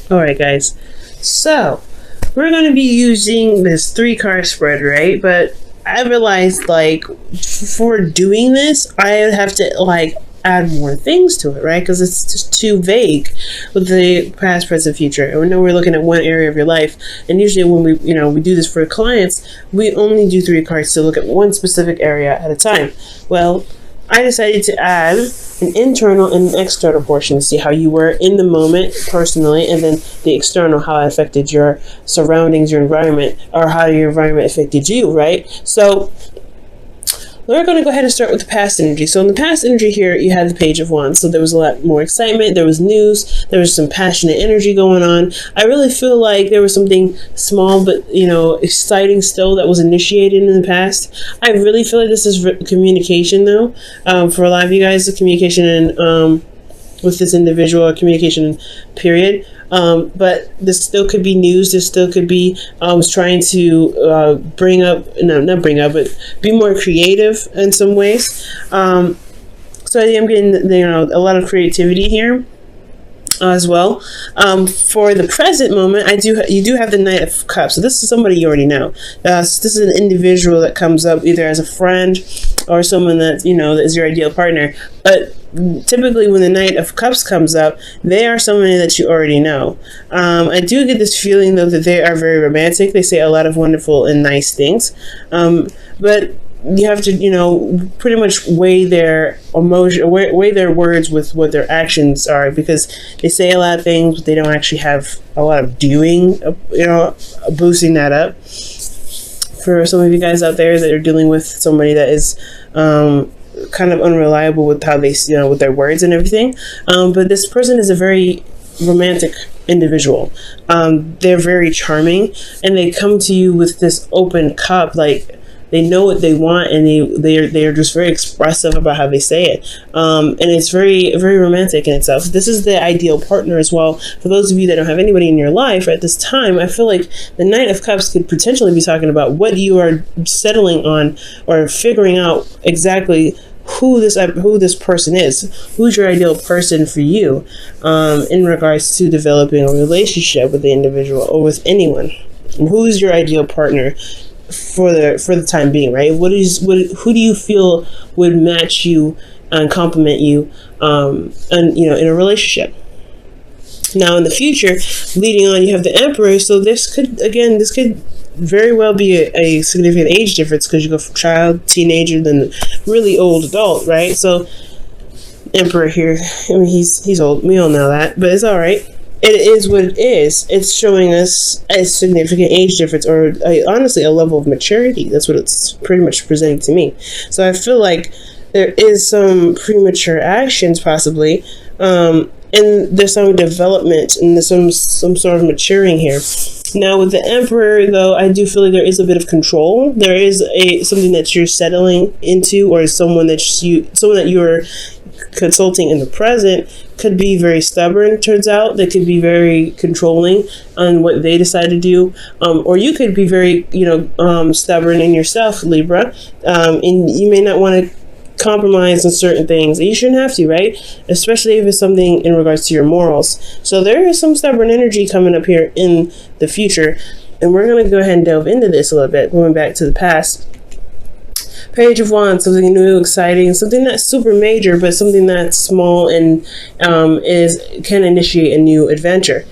All right, guys. So we're going to be using this 3 card spread, right? But I realized, like, for doing this, I have to add more things to it, right? Because it's just too vague with the past, present, future. And we know we're looking at one area of your life, and usually when we do this for clients, we only do 3 cards to look at one specific area at a time. Well, I decided to add an internal and an external portion to see how you were in the moment personally, and then the external, how it affected your surroundings, your environment, or how your environment affected you, right? So we're going to go ahead and start with the past energy. So in the past energy here, you had the Page of Wands. So there was a lot more excitement. There was news. There was some passionate energy going on. I really feel like there was something small but, exciting still that was initiated in the past. I really feel like this is communication, though. For a lot of you guys, the communication and with this individual, communication period. But this still could be news. This still could be trying to not bring up, but be more creative in some ways. So I am getting a lot of creativity here as well. For the present moment, you do have the Knight of Cups. So this is somebody you already know. So this is an individual that comes up either as a friend or someone that that is your ideal partner. But typically when the Knight of Cups comes up, they are somebody that you already know. I do get this feeling, though, that they are very romantic. They say a lot of wonderful and nice things. But you have to, pretty much weigh their emotion, weigh their words with what their actions are, because they say a lot of things, but they don't actually have a lot of doing, boosting that up. For some of you guys out there that are dealing with somebody that is kind of unreliable with how they, with their words and everything. But this person is a very romantic individual. They're very charming, and they come to you with this open cup, like they know what they want, and they are just very expressive about how they say it. And it's very, very romantic in itself. This is the ideal partner as well. For those of you that don't have anybody in your life at this time, I feel like the Knight of Cups could potentially be talking about what you are settling on or figuring out exactly who this person is, who's your ideal person for you, in regards to developing a relationship with the individual or with anyone. Who's your ideal partner for the time being, right? Who do you feel would match you and complement you, and in a relationship? Now in the future, leading on, you have the Emperor. So this could very well be a significant age difference, because you go from child, teenager, then really old adult, right? So Emperor here, I mean, he's old. We all know that, but it's all right. It is what it is. It's showing us a significant age difference, or honestly a level of maturity. That's what it's pretty much presenting to me. So I feel like there is some premature actions possibly, and there's some development and there's some sort of maturing here. Now with the Emperor, though, I do feel like there is a bit of control. There is something that you're settling into, or someone that you're consulting in the present could be very stubborn. Turns out they could be very controlling on what they decide to do, or you could be very stubborn in yourself, Libra, and you may not want to compromise on certain things. You shouldn't have to, right? Especially if it's something in regards to your morals. So there is some stubborn energy coming up here in the future, and we're going to go ahead and delve into this a little bit, going back to the past. Page of Wands, something new, exciting, something not super major, but something that's small and can initiate a new adventure.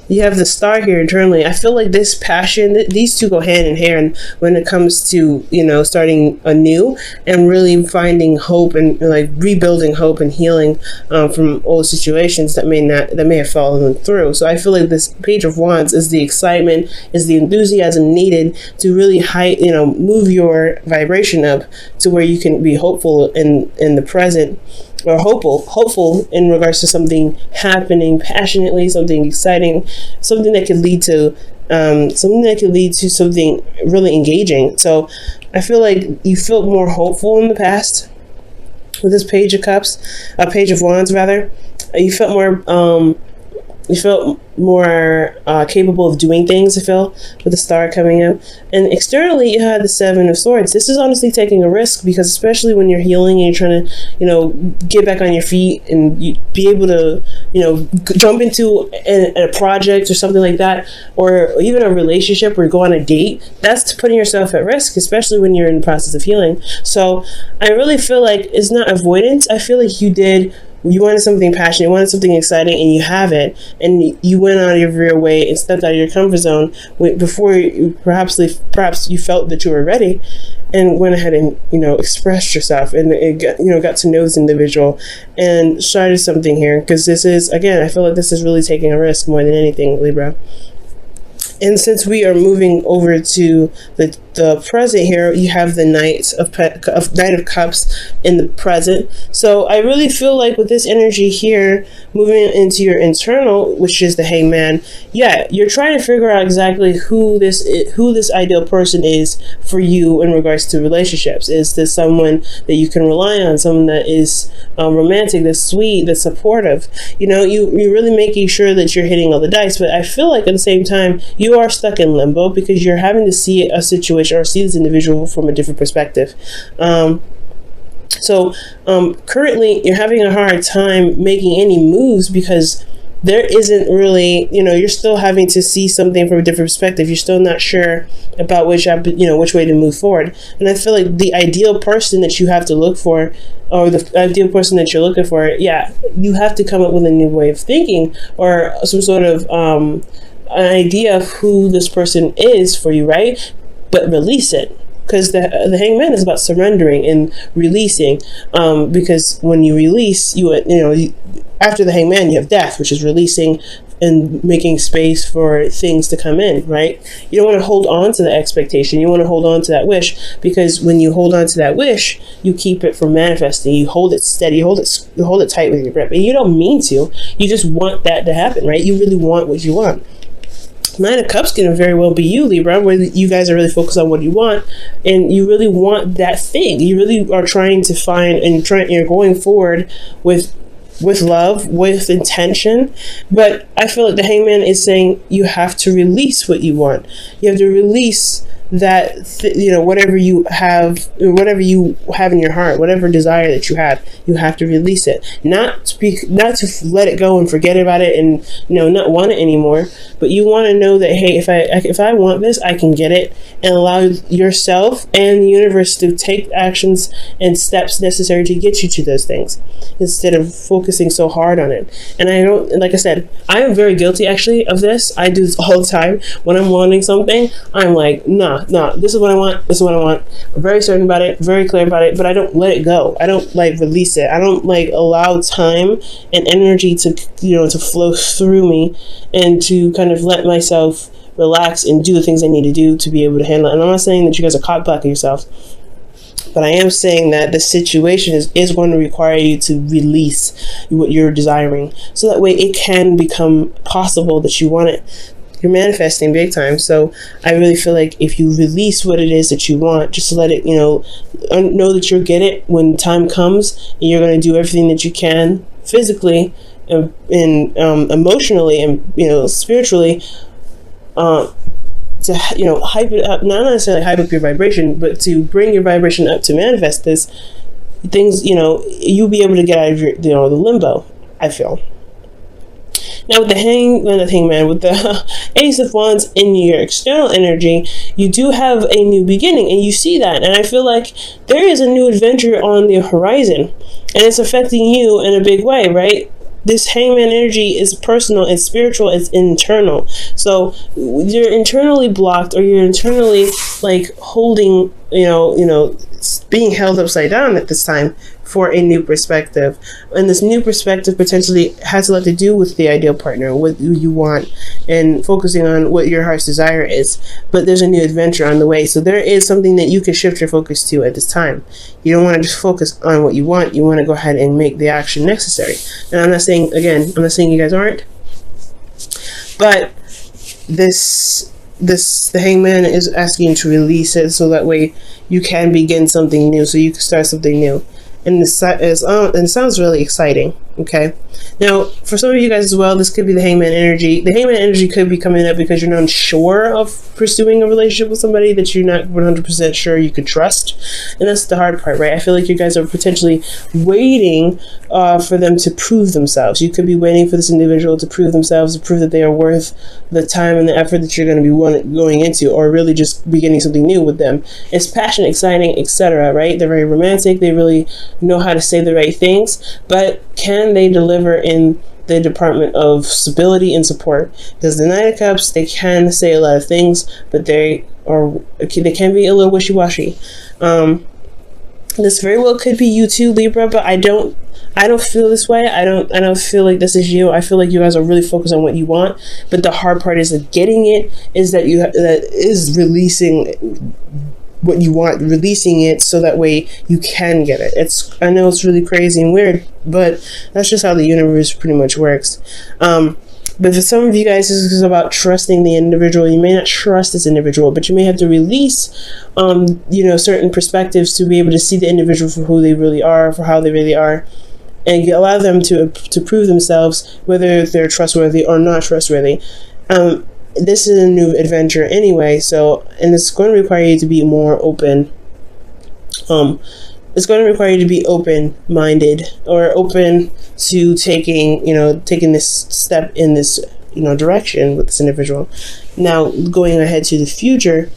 You have the Star here internally. I feel like this passion, these two go hand in hand when it comes to, starting anew and really finding hope and like rebuilding hope and healing from old situations that may have fallen through. So I feel like this Page of Wands is the excitement, is the enthusiasm needed to really move your vibration up to where you can be hopeful in the present, or hopeful in regards to something happening passionately, something exciting, something that could lead to something really engaging. So I feel like you felt more hopeful in the past with this Page of Wands rather. You felt more you felt more capable of doing things, I feel, with the star coming up. And externally, you had the Seven of Swords. This is honestly taking a risk, because especially when you're healing and you're trying to, get back on your feet and be able to, jump into a project or something like that, or even a relationship or go on a date, that's putting yourself at risk, especially when you're in the process of healing. So I really feel like it's not avoidance. I feel like you wanted something passionate, you wanted something exciting, and you have it, and you went out of your way and stepped out of your comfort zone before perhaps you felt that you were ready, and went ahead and expressed yourself, and got to know this individual and started something here. Because this is, again, I feel like this is really taking a risk more than anything, Libra. And since we are moving over to the present here, you have the Knight of Cups in the present. So I really feel like with this energy here, moving into your internal, which is the Hangman, you're trying to figure out exactly who this ideal person is for you in regards to relationships. Is this someone that you can rely on, someone that is romantic, that's sweet, that's supportive? You're really making sure that you're hitting all the dice. But I feel like at the same time, you are stuck in limbo, because you're having to see a situation or see this individual from a different perspective. So currently you're having a hard time making any moves, because there isn't really, you're still having to see something from a different perspective. You're still not sure about which way to move forward. And I feel like the ideal person that you have to look for, or the ideal person that you're looking for, you have to come up with a new way of thinking, or some sort of an idea of who this person is for you, right? But release it, because the Hangman is about surrendering and releasing. Because when you release, after the Hangman, you have Death, which is releasing and making space for things to come in, right? You don't want to hold on to the expectation. You want to hold on to that wish, because when you hold on to that wish, you keep it from manifesting. You hold it steady. You hold it tight with your grip, and you don't mean to. You just want that to happen, right? You really want what you want. Nine of Cups can very well be you, Libra, where you guys are really focused on what you want, and you really want that thing. You really are trying to find, and you're going forward with love, with intention. But I feel like the Hangman is saying you have to release what you want. You have to release that whatever you have in your heart, whatever desire that you have to release it, not to let it go and forget about it and not want it anymore. But you want to know that, hey, if I want this, I can get it, and allow yourself and the universe to take actions and steps necessary to get you to those things, instead of focusing so hard on it. And I don't, like I said, I am very guilty actually of this. I do this all the time. When I'm wanting something, I'm like, nah, this is what I want. This is what I want. I'm very certain about it, very clear about it, but I don't let it go. I don't release it. I don't allow time and energy to to flow through me, and to kind of let myself relax and do the things I need to do to be able to handle it. And I'm not saying that you guys are caught blocking yourself, but I am saying that the situation is going to require you to release what you're desiring, so that way it can become possible that you want it. You're manifesting big time. So I really feel like if you release what it is that you want, just to let it, know that you'll get it when time comes, and you're going to do everything that you can physically and emotionally and spiritually to hype it up, not necessarily hype up your vibration, but to bring your vibration up to manifest this things. You'll be able to get out of your the limbo, I feel. Now with the Hangman, with the Ace of Wands in your external energy, you do have a new beginning, and you see that. And I feel like there is a new adventure on the horizon, and it's affecting you in a big way, right? This Hangman energy is personal, it's spiritual, it's internal. So you're internally blocked, or you're internally holding, being held upside down at this time for a new perspective. And this new perspective potentially has a lot to do with the ideal partner, what you want, and focusing on what your heart's desire is. But there's a new adventure on the way. So there is something that you can shift your focus to at this time. You don't want to just focus on what you want. You want to go ahead and make the action necessary. And I'm not saying you guys aren't. But the Hangman is asking you to release it, so that way you can begin something new, so you can start something new. And it sounds really exciting. Okay. Now, for some of you guys as well, this could be the hangman energy. The hangman energy could be coming up because you're not unsure of pursuing a relationship with somebody that you're not 100% sure you could trust. And that's the hard part, right? I feel like you guys are potentially waiting for them to prove themselves. You could be waiting for this individual to prove themselves, to prove that they are worth the time and the effort that you're going to be going into, or really just beginning something new with them. It's passionate, exciting, etc., right? They're very romantic. They really know how to say the right things, but can they deliver in the department of stability and support? Because the Knight of Cups, they can say a lot of things, but they can be a little wishy-washy. This very well could be you too, Libra, but I don't feel this way. I don't feel like this is you. I feel like you guys are really focused on what you want, but the hard part is that getting it is that that is releasing what you want, releasing it so that way you can get it. I know it's really crazy and weird, but that's just how the universe pretty much works. But for some of you guys, this is about trusting the individual. You may not trust this individual, but you may have to release, certain perspectives to be able to see the individual for who they really are, for how they really are, and allow them to prove themselves, whether they're trustworthy or not trustworthy. This is a new adventure anyway, and it's going to require you to be more open. It's going to require you to be open-minded or open to taking this step in this, direction with this individual. Now, going ahead to the future,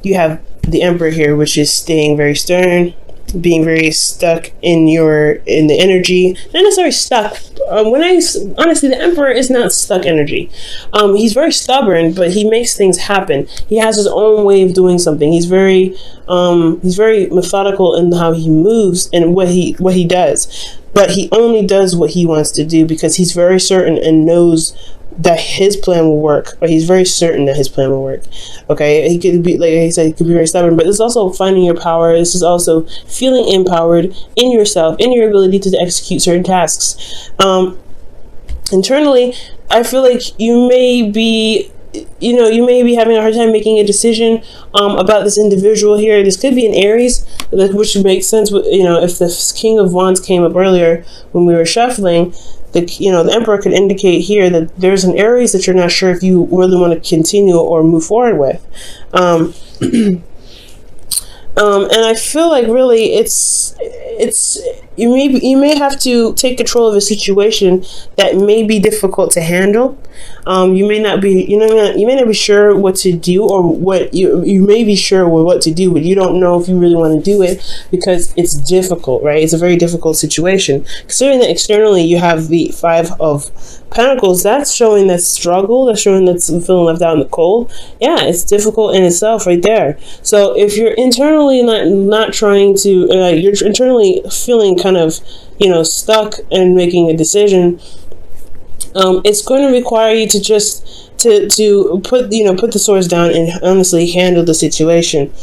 you have the Emperor here, which is staying very stern, being very stuck in the energy. Not necessarily stuck. Honestly, the Emperor is not stuck energy. He's very stubborn, but he makes things happen. He has his own way of doing something. He's very methodical in how he moves and what he does. But he only does what he wants to do because he's very certain and knows that his plan will work, or he's very certain that his plan will work. Okay, he could be, like I said, he could be very stubborn, but it's also finding your power. This is also feeling empowered in yourself, in your ability to execute certain tasks. Internally, I feel like you may be having a hard time making a decision about this individual here. This could be an Aries, which makes sense. If the King of Wands came up earlier when we were shuffling, the Emperor could indicate here that there's an Aries that you're not sure if you really want to continue or move forward with. And I feel like really you may have to take control of a situation that may be difficult to handle. You may not be sure what to do, or what you may be sure what to do, but you don't know if you really want to do it because it's difficult, right? It's a very difficult situation. Considering that externally you have the Five of Pentacles, that's showing that struggle, that's showing that's feeling left out in the cold. Yeah, it's difficult in itself right there. So if you're internally not trying to, you're internally feeling kind of, stuck and making a decision, it's going to require you to just to put the swords down and honestly handle the situation.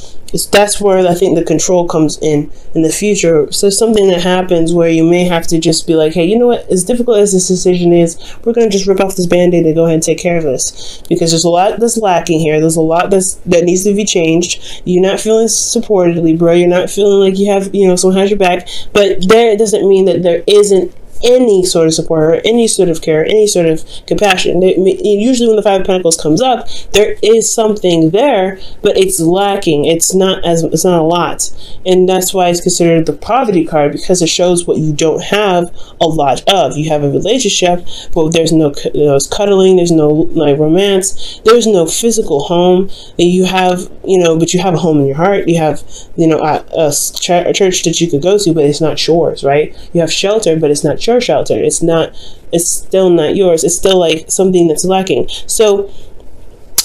That's where I think the control comes in the future. So something that happens where you may have to just be like, hey, you know what? As difficult as this decision is, we're going to just rip off this Band-Aid and go ahead and take care of this. Because there's a lot that's lacking here. There's a lot that needs to be changed. You're not feeling supported, Libra. You're not feeling like you have, someone has your back. But there doesn't mean that there isn't any sort of support or any sort of care, any sort of compassion. Usually when the Five of Pentacles comes up, there is something there, but it's lacking. It's not a lot. And that's why it's considered the poverty card, because it shows what you don't have a lot of. You have a relationship, but there's no cuddling, there's no romance, there's no physical home. You have, but you have a home in your heart. You have, a church that you could go to, but it's not yours, right? You have shelter, but it's not your shelter. It's still not yours. It's still like something that's lacking. So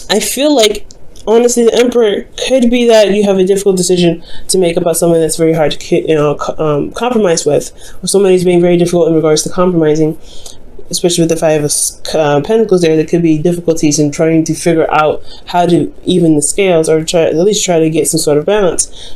I feel like honestly the Emperor could be that you have a difficult decision to make about someone that's very hard to compromise with, or somebody's being very difficult in regards to compromising, especially with the Five of Pentacles there. There could be difficulties in trying to figure out how to even the scales, or at least try to get some sort of balance.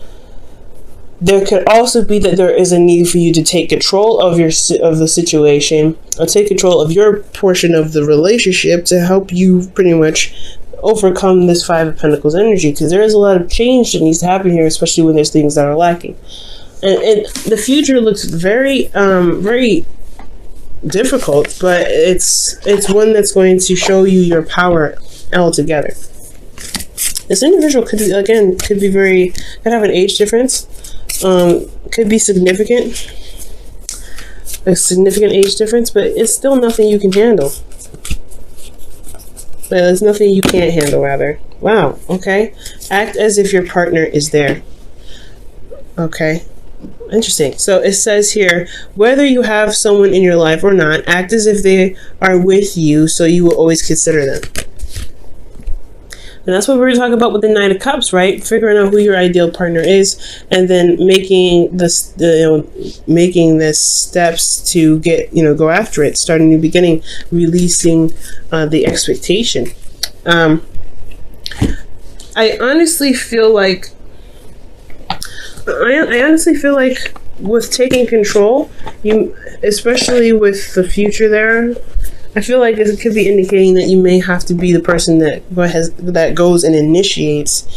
There could also be that there is a need for you to take control of the situation, or take control of your portion of the relationship to help you pretty much overcome this Five of Pentacles energy, because there is a lot of change that needs to happen here, especially when there's things that are lacking. And the future looks very, very difficult, but it's one that's going to show you your power altogether. This individual could be, again, could have an age difference, could be significant, a significant age difference, but it's still nothing you can handle. There's nothing you can't handle, rather. Wow, okay. Act as if your partner is there. Okay. Interesting. So it says here, whether you have someone in your life or not, act as if they are with you, so you will always consider them. And that's what we were talking about with the Knight of Cups, right? Figuring out who your ideal partner is, and then making this, making the steps to get, go after it, starting a new beginning, releasing the expectation. I honestly feel like with taking control, especially with the future there, I feel like it could be indicating that you may have to be the person that goes and initiates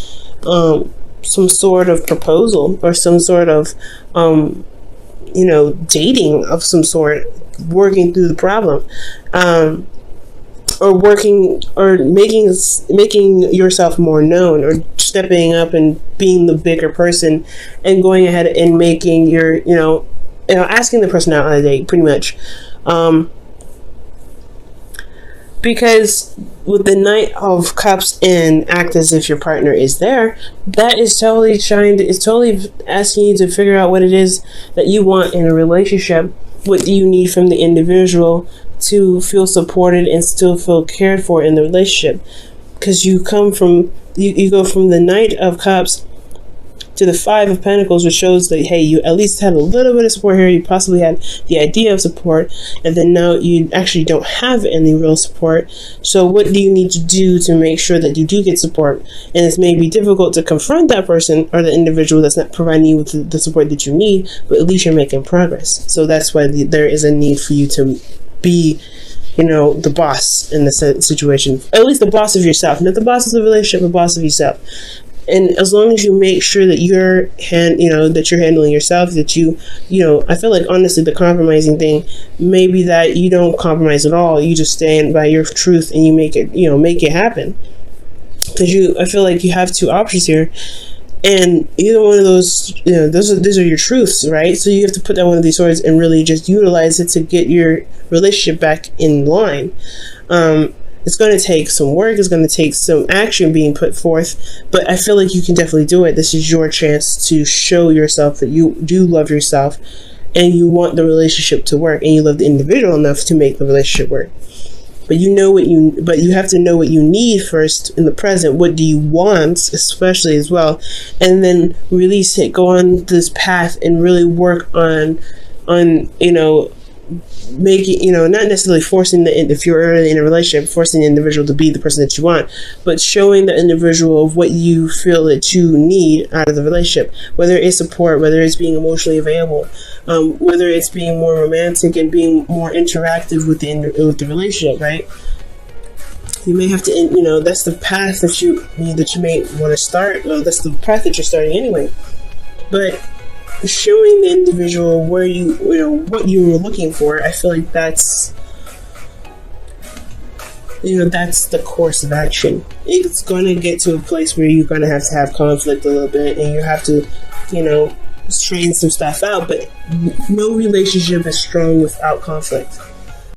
some sort of proposal or some sort of dating of some sort, working through the problem, or working or making yourself more known, or stepping up and being the bigger person and going ahead and making your asking the person out on a date, pretty much. Because with the Knight of Cups and act as if your partner is there, that is totally totally asking you to figure out what it is that you want in a relationship. What do you need from the individual to feel supported and still feel cared for in the relationship? Because you go from the Knight of Cups to the Five of Pentacles, which shows that, hey, you at least had a little bit of support here. You possibly had the idea of support, and then now you actually don't have any real support. So what do you need to do to make sure that you do get support? And it's maybe difficult to confront that person or the individual that's not providing you with the support that you need, but at least you're making progress. So that's why there is a need for you to be the boss in the situation. At least the boss of yourself, not the boss of the relationship, the boss of yourself. And as long as you make sure that you're handling yourself, that I feel like, honestly, the compromising thing may be that you don't compromise at all. You just stand by your truth and you make it happen. Because I feel like you have two options here, and either one of those, those are your truths, right? So you have to put down one of these swords and really just utilize it to get your relationship back in line. It's going to take some work. It's going to take some action being put forth, but I feel like you can definitely do it. This is your chance to show yourself that you do love yourself and you want the relationship to work, and you love the individual enough to make the relationship work. But you have to know what you need first in the present. What do you want, especially, as well, and then release it. Go on this path and really work on making, not necessarily forcing if you're already in a relationship, forcing the individual to be the person that you want, but showing the individual of what you feel that you need out of the relationship, whether it's support, whether it's being emotionally available, whether it's being more romantic and being more interactive with the relationship, right? You may have to, that's the path that you may want to start. Well, that's the path that you're starting anyway, but showing the individual where what you were looking for, I feel like that's the course of action. It's going to get to a place where you're going to have conflict a little bit, and you have to straighten some stuff out, but no relationship is strong without conflict.